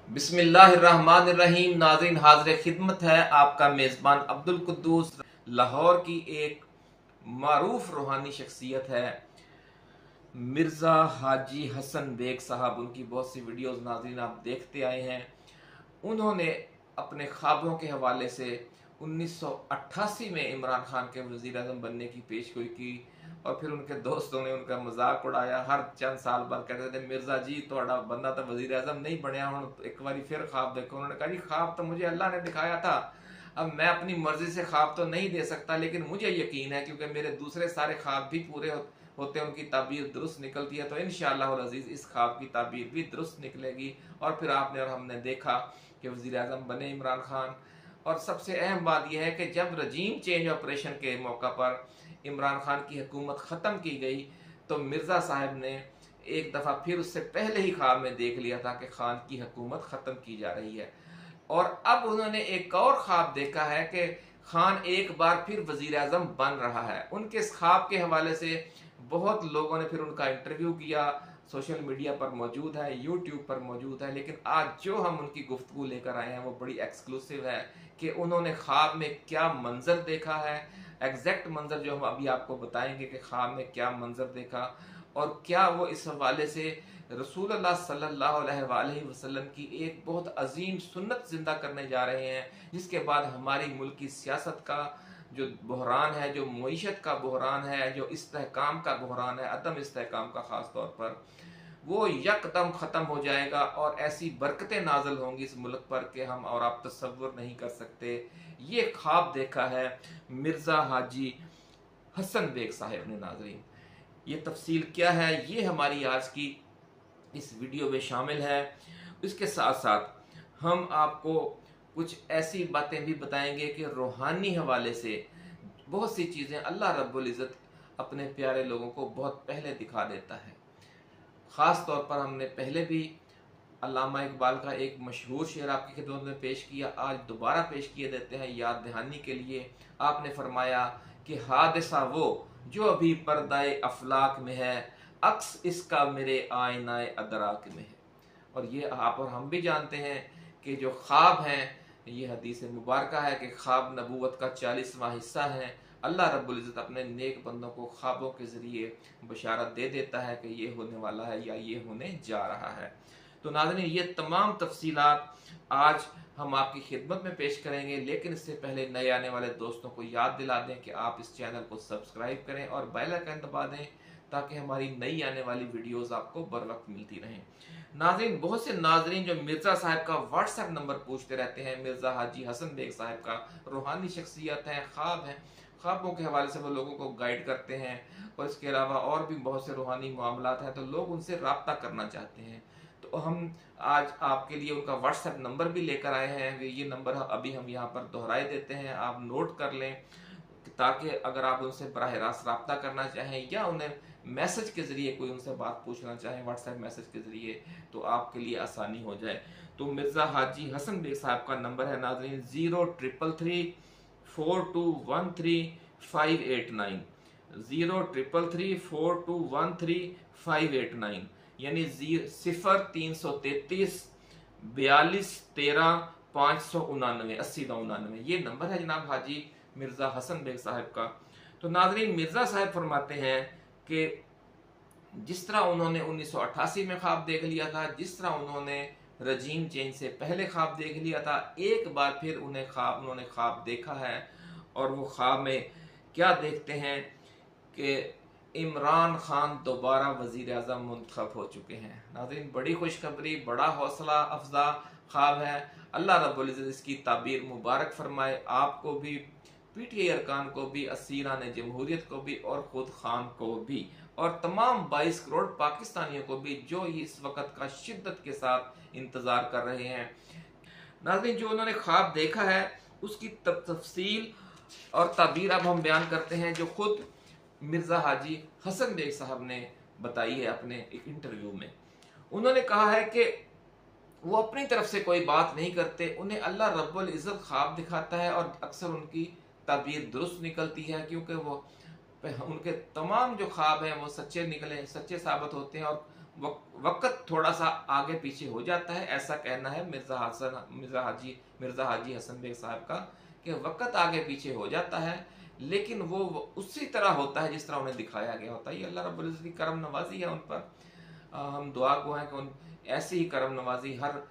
बिस्मिल्लाहिर्रहमानिर्रहीम। नाज़रीन, हाज़िर खिदमत है आपका मेज़बान अब्दुल कुद्दूस। लाहौर की एक मारूफ रूहानी शख्सियत है मिर्ज़ा हाजी हसन बेग साहब। उनकी बहुत सी वीडियोज़ नाज़रीन आप देखते आए हैं। उन्होंने अपने ख्वाबों के हवाले से 1988 में इमरान खान के वज़ीर आज़म बनने की पेशगोई की और फिर उनके दोस्तों ने उनका मजाक उड़ाया। हर चंद साल बाद कहते थे, मिर्ज़ा जी थोड़ा बंदा तो वज़ीर आज़म नहीं बनया, हुण एक बार फिर ख्वाब देखो। उन्होंने कहा, जी ख्वाब तो मुझे अल्लाह ने दिखाया था, अब मैं अपनी मर्जी से ख्वाब तो नहीं दे सकता, लेकिन मुझे यकीन है क्योंकि मेरे दूसरे सारे ख्वाब भी पूरे होते हैं, उनकी ताबीर दुरुस्त निकलती है, तो इंशाअल्लाह अज़ीज़ इस ख्वाब की ताबीर भी दुरुस्त निकलेगी। और फिर आपने और हमने देखा कि वज़ीर आज़म बने इमरान खान। और सबसे अहम बात यह है कि जब रजीम चेंज ऑपरेशन के मौका पर इमरान खान की हुकूमत ख़त्म की गई तो मिर्ज़ा साहब ने एक दफ़ा फिर उससे पहले ही ख्वाब में देख लिया था कि खान की हुकूमत ख़त्म की जा रही है। और अब उन्होंने एक और ख्वाब देखा है कि खान एक बार फिर वज़ीर आज़म बन रहा है। उनके इस ख्वाब के हवाले से बहुत लोगों ने फिर उनका इंटरव्यू किया, सोशल मीडिया पर मौजूद है, यूट्यूब पर मौजूद है। लेकिन आज जो हम उनकी गुफ्तगू लेकर आए हैं वो बड़ी एक्सक्लूसिव है कि उन्होंने ख्वाब में क्या मंजर देखा है। एग्जैक्ट मंजर जो हम अभी आपको बताएंगे कि ख्वाब में क्या मंजर देखा और क्या वो इस हवाले से रसूलुल्लाह सल्लल्लाहु अलैहि वसल्लम की एक बहुत अजीम सुन्नत जिंदा करने जा रहे हैं, जिसके बाद हमारी मुल्क की सियासत का जो बहरान है, जो मईशत का बहरान है, जो इस्तेहकाम का बहरान है, अदम इस्तेहकाम का ख़ास तौर पर, वो यकदम ख़त्म हो जाएगा और ऐसी बरकतें नाजल होंगी इस मुल्क पर कि हम और आप तसव्वुर नहीं कर सकते। ये ख्वाब देखा है मिर्ज़ा हाजी हसन बेग साहब ने। नाजरीन, ये तफसील क्या है ये हमारी आज की इस वीडियो में शामिल है। इसके साथ साथ हम आपको कुछ ऐसी बातें भी बताएंगे कि रूहानी हवाले से बहुत सी चीज़ें अल्लाह रब्बुल इज़्ज़त अपने प्यारे लोगों को बहुत पहले दिखा देता है। ख़ास तौर पर हमने पहले भी अल्लामा इकबाल का एक मशहूर शेर आपकी खिदमत में पेश किया, आज दोबारा पेश किए देते हैं याद दहानी के लिए। आपने फरमाया कि हादसा वो जो अभी पर्दाए अफलाक में है, अक्स इसका मेरे आईनाए अदराक में है। और ये आप और हम भी जानते हैं कि जो ख्वाब हैं, ये हदीस मुबारक है कि ख्वाब नबूवत का 40वां हिस्सा है। अल्लाह रब्बुल इज़्ज़त अपने नेक बंदों को ख्वाबों के ज़रिए बशारत दे देता है कि ये होने वाला है या ये होने जा रहा है। तो नाज़रीन, ये तमाम तफसीलात आज हम आपकी खिदमत में पेश करेंगे, लेकिन इससे पहले नए आने वाले दोस्तों को याद दिला दें कि आप इस चैनल को सब्सक्राइब करें और बेल आइकन दबा दें ताकि हमारी नई आने वाली वीडियोस आपको बर वक्त मिलती रहें। नाज़रीन, बहुत से नाज़रीन जो मिर्ज़ा साहब का व्हाट्सएप नंबर पूछते रहते हैं, मिर्ज़ा हाजी हसन बेग साहब का रूहानी शख्सियत है, ख्वाब है, ख्वाबों के हवाले से वो लोगों को गाइड करते हैं और इसके अलावा और भी बहुत से रूहानी मामलात हैं, तो लोग उनसे रब्ता करना चाहते हैं। तो हम आज आपके लिए उनका व्हाट्सएप नंबर भी लेकर आए हैं। ये नंबर अभी हम यहाँ पर दोहराए देते हैं, आप नोट कर लें ताकि अगर आप उनसे बराह रास्त रब्ता करना चाहें या उन्हें मैसेज के ज़रिए कोई उनसे बात पूछना चाहें व्हाट्सएप मैसेज के ज़रिए, तो आपके लिए आसानी हो जाए। तो मिर्ज़ा हाजी हसन बेग साहब का नंबर है नाज़रीन 03334213 0589 यानी 03334213 ये नंबर है जनाब हाजी मिर्ज़ा हसन बेग साहब का। तो नाज़रीन, मिर्ज़ा साहब फरमाते हैं कि जिस तरह उन्होंने 1988 में ख्वाब देख लिया था, जिस तरह उन्होंने रजीम चेंज से पहले ख्वाब देख लिया था, एक बार फिर उन्होंने ख्वाब देखा है। और वो ख्वाब में क्या देखते हैं कि इमरान खान दोबारा वज़ीर आज़म मुंतखब हो चुके हैं। नाज़रीन, बड़ी खुशखबरी, बड़ा हौसला अफजा ख्वाब है। अल्लाह रब्बुल इज़्ज़त इसकी ताबीर मुबारक फरमाए, आपको भी, पीटीआई अरकान को भी, असीरान जमहूरियत को भी और ख़ुद खान को भी और तमाम 22 करोड़ पाकिस्तानियों को भी जो इस वक्त का शिद्दत के साथ इंतज़ार कर रहे हैं। नाज़रीन, जो उन्होंने ख्वाब देखा है उसकी तफसील और ताबीर अब हम बयान करते हैं जो खुद मिर्ज़ा हाजी हसन बेग साहब ने बताई है अपने एक इंटरव्यू में। उन्होंने कहा है कि वो अपनी तरफ से कोई बात नहीं करते, उन्हें अल्लाह रब्बुल इज़्ज़त ख्वाब दिखाता है और अक्सर उनकी ताबीर दुरुस्त निकलती है क्योंकि वो उनके तमाम जो ख्वाब हैं वो सच्चे निकले, सच्चे साबित होते हैं और वक्त थोड़ा सा आगे पीछे हो जाता है, ऐसा कहना है मिर्ज़ा हाजी हसन बेग साहब का, कि वक्त आगे पीछे हो जाता है लेकिन वो उसी तरह होता है जिस तरह उन्हें दिखाया गया होता है। ये अल्लाह रब्बुल इज़्ज़त की करम नवाजी है उन पर। हम दुआ गो हैं कि उन ऐसी ही करम नवाजी हर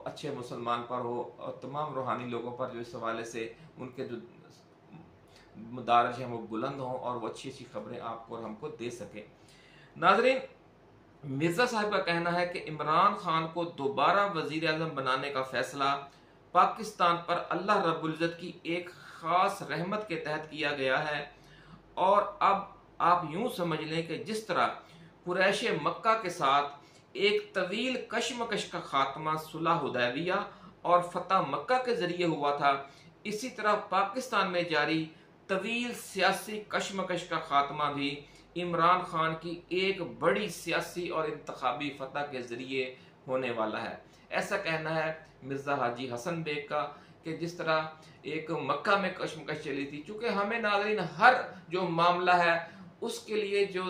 अच्छे मुसलमान पर हो और तमाम रूहानी लोगों पर जो इस हवाले से उनके जो मदारज हैं वो बुलंद हों और वो अच्छी अच्छी खबरें आपको और हमको दे सके। नाजरीन, मिर्ज़ा साहब का कहना है कि इमरान खान को दोबारा वज़ीर आज़म बनाने का फैसला पाकिस्तान पर अल्लाह रब्बुल इज़्ज़त की एक ख़ास रहमत के तहत किया गया है, और अब आप यूं समझ लें कि जिस तरह कुरैश मक्का के साथ एक तवील कशमकश का खात्मा सुलह हुदैबिया और फतह मक्का के ज़रिए हुआ था, इसी तरह पाकिस्तान में जारी तवील सियासी कशमकश का खात्मा भी इमरान खान की एक बड़ी सियासी और इंतखाबी फतह के ज़रिए होने वाला है। ऐसा कहना है मिर्ज़ा हाजी हसन बेग का कि जिस तरह एक मक्का में कशमकश चली थी, चूँकि हमें नाज़रीन हर जो मामला है उसके लिए जो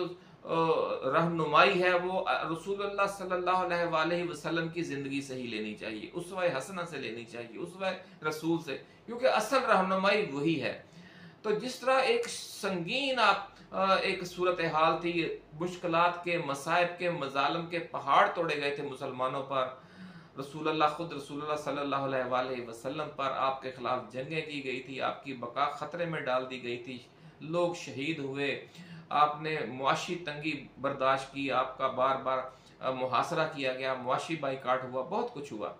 रहनुमाई है वो रसूलुल्लाह सल्लल्लाहु अलैहि वसल्लम की ज़िंदगी से ही लेनी चाहिए, उसवा हसना से लेनी चाहिए, उसवा रसूल से, क्योंकि असल रहनुमाई वही है। तो जिस तरह एक संगीन एक सूरत हाल थी, मुश्किलात के, मसाइब के, मजालम के पहाड़ तोड़े गए थे मुसलमानों पर, रसूलुल्लाह सल्लल्लाहु अलैहि वसल्लम पर आपके खिलाफ जंगें की गई थी, आपकी बका खतरे में डाल दी गई थी, लोग शहीद हुए, आपने मुआशी तंगी बर्दाश्त की, आपका बार बार मुहासरा किया गया, मुआशी बाइकाट हुआ, बहुत कुछ हुआ।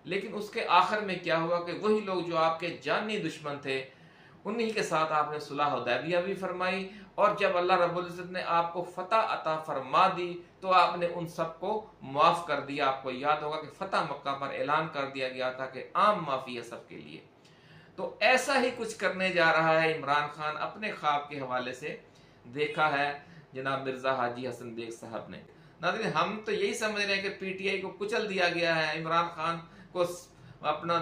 लेकिन उसके आखिर में क्या हुआ कि वही लोग जो आपके जानी दुश्मन थे उन्हीं के साथ आपने सुलह हुदैबिया भी फरमाई, और जब अल्लाह रब्बुल इज़्ज़त ने आपको फतह अता फरमा दी तो आपने उन सबको माफ़ कर दिया। आपको याद होगा कि फतह मक्का पर ऐलान कर दिया गया था कि आम माफ़ी है सबके लिए। तो ऐसा ही कुछ करने जा रहा है इमरान खान, अपने ख्वाब के हवाले से देखा है जनाब मिर्ज़ा हाजी हसन बेग साहब ने। नाज़रीन, हम तो यही समझ रहे हैं कि पीटीआई को कुचल दिया गया है, इमरान खान को अपना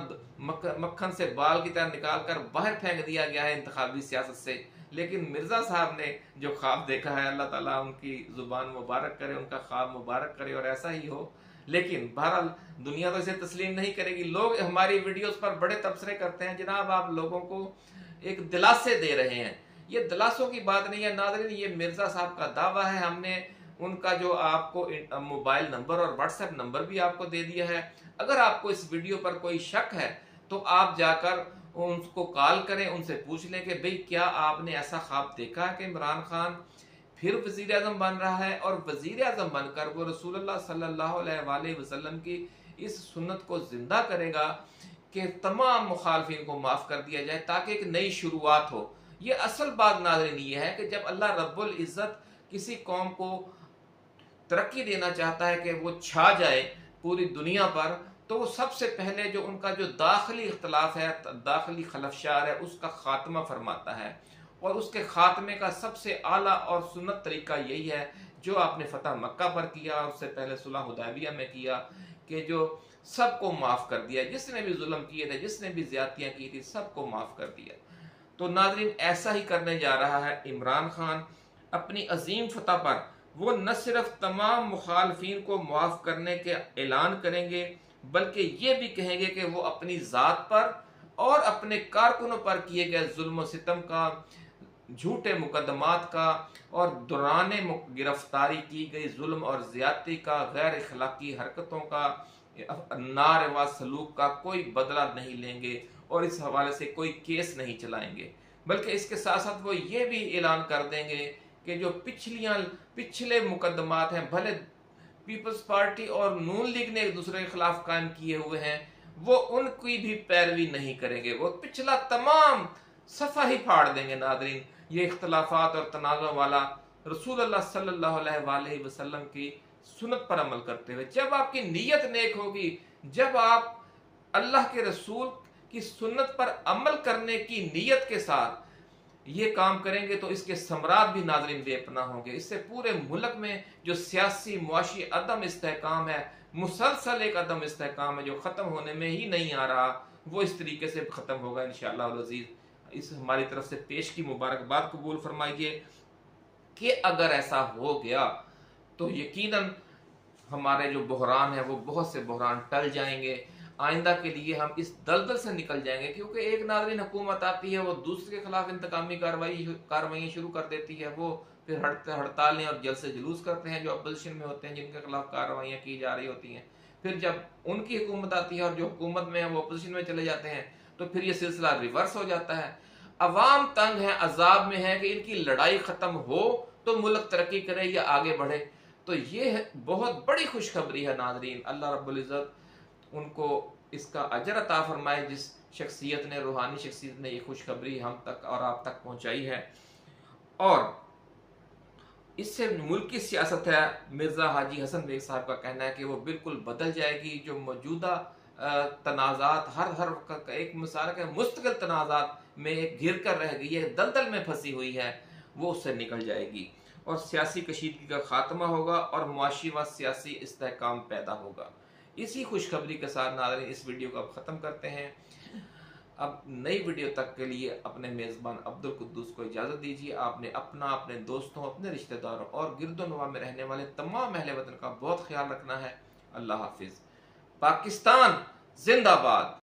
मक्खन से बाल की तरह निकाल कर बाहर फेंक दिया गया है इंतखाबी सियासत से। लेकिन मिर्ज़ा साहब ने जो ख्वाब देखा है, अल्लाह ताला उनकी ज़ुबान मुबारक करे, उनका ख्वाब मुबारक करे और ऐसा ही हो। लेकिन बहरहाल दुनिया तो इसे तस्लीम नहीं करेगी। लोग हमारी वीडियोस पर बड़े तबसरे करते हैं, जनाब आप लोगों को एक दिलासे दे रहे हैं। ये दिलासों की बात नहीं है नाज़रीन, ये मिर्ज़ा साहब का दावा है। हमने उनका जो आपको मोबाइल नंबर और व्हाट्सएप नंबर भी आपको दे दिया है। अगर आपको इस वीडियो पर कोई शक है तो आप जाकर उनको कॉल करें, उनसे पूछ लें कि भाई क्या आपने ऐसा ख्वाब देखा है कि इमरान खान फिर वज़ीर आज़म बन रहा है, और वज़ीर आज़म बनकर वो रसूलुल्लाह सल्लल्लाहु अलैहि वसल्लम की इस सुन्नत को जिंदा करेगा कि तमाम मुखालफिन को माफ़ कर दिया जाए ताकि एक नई शुरुआत हो। ये असल बात नाज़रीन ये है कि जब अल्लाह रब्बुल इज़्ज़त किसी कौम को तरक्की देना चाहता है कि वो छा जाए पूरी दुनिया पर, तो वो सबसे पहले जो उनका जो दाखिली इख्तलाफ है, दाखिली खलफशार है, उसका खात्मा फरमाता है। और उसके खात्मे का सबसे आला और सुन्नत तरीका यही है जो आपने फतह मक्का पर किया, उससे पहले सुलह हुदैबिया में किया, कि जो सबको माफ़ कर दिया, जिसने भी जुल्म किए थे, जिसने भी ज्यादतियाँ की थी, सबको माफ़ कर दिया। तो नाज़रीन, ऐसा ही करने जा रहा है इमरान खान अपनी अजीम फतह पर। वो न सिर्फ तमाम मुखालफिन को माफ़ करने के ऐलान करेंगे बल्कि ये भी कहेंगे कि वो अपनी ज़ात पर और अपने कारकुनों पर किए गए जुल्म सितम का, झूठे मुकदमात का और दौरान गिरफ्तारी की गई जुल्म और ज़्यादती का, गैर अखलाकी हरकतों का, नारवा सलूक का कोई बदला नहीं लेंगे और इस हवाले से कोई केस नहीं चलाएंगे। बल्कि इसके साथ साथ वो ये भी ऐलान कर देंगे कि जो पिछले मुकदमात हैं, भले पीपल्स पार्टी और नून लीग ने एक दूसरे के खिलाफ कायम किए हुए हैं, वो उनकी भी पैरवी नहीं करेंगे, वो पिछला तमाम सफ़ा ही फाड़ देंगे। नादरीन, ये इख्तलाफात और तनाज़ों वाला रसूलुल्लाह सल्लल्लाहु अलैहि वसल्लम की सुन्नत पर अमल करते हुए, जब आपकी नीयत नेक होगी, जब आप अल्लाह के रसूल की सुन्नत पर अमल करने की नीयत के साथ ये काम करेंगे, तो इसके समरात भी नाज़रीन बेपना होंगे। इससे पूरे मुल्क में जो सियासी मुआशी अदम इस्तेहकाम है, मुसलसल एक अदम इस्तेहकाम है जो ख़त्म होने में ही नहीं आ रहा, वो इस तरीके से ख़त्म होगा इंशाअल्लाह अज़ीज़। इस हमारी तरफ से पेश की मुबारकबाद कबूल फरमाइए कि अगर ऐसा हो गया तो यकीनन हमारे जो बहरान है वो बहुत से बहरान टल जाएंगे, आइंदा के लिए हम इस दलदल से निकल जाएंगे। क्योंकि एक नाज़रीन हुकूमत आती है, वो दूसरे के खिलाफ इंतकामी कार्रवाई शुरू कर देती है, वो फिर हड़तालें और जलसे जुलूस करते हैं जो अपोजिशन में होते हैं, जिनके खिलाफ कार्रवाइयाँ की जा रही होती हैं। फिर जब उनकी हुकूमत आती है और जो हुकूमत में है वो अपोजिशन में चले जाते हैं, तो फिर ये सिलसिला रिवर्स हो जाता है। अवाम तंग है, अजाब में है कि इनकी लड़ाई ख़त्म हो तो मुल्क तरक्की करे या आगे बढ़े। तो ये बहुत बड़ी खुशखबरी है नाजरीन। अल्लाह रब्बुल इज़्ज़त उनको इसका अजर अता फरमाए, जिस शख्सियत ने, रूहानी शख्सियत ने ये खुशखबरी हम तक और आप तक पहुँचाई है। और इससे मुल्क की सियासत है, मिर्ज़ा हाजी हसन बेग साहब का कहना है कि वो बिल्कुल बदल जाएगी। जो मौजूदा तनाज़ात हर एक मिसाल के मुस्तकिल तनाज़ात में एक घिर कर रह गई है, दलदल में फंसी हुई है, वो उससे निकल जाएगी और सियासी कशीदगी का खात्मा होगा और मुआशी व सियासी इस्तेहकाम पैदा होगा। इसी खुशखबरी के साथ नाज़रीन इस वीडियो को अब ख़त्म करते हैं। अब नई वीडियो तक के लिए अपने मेज़बान अब्दुल कुद्दूस को इजाज़त दीजिए। आपने अपना, अपने दोस्तों, अपने रिश्तेदारों और गिरदोनवा में रहने वाले तमाम अहले वतन का बहुत ख्याल रखना है। अल्लाह हाफिज़। पाकिस्तान जिंदाबाद।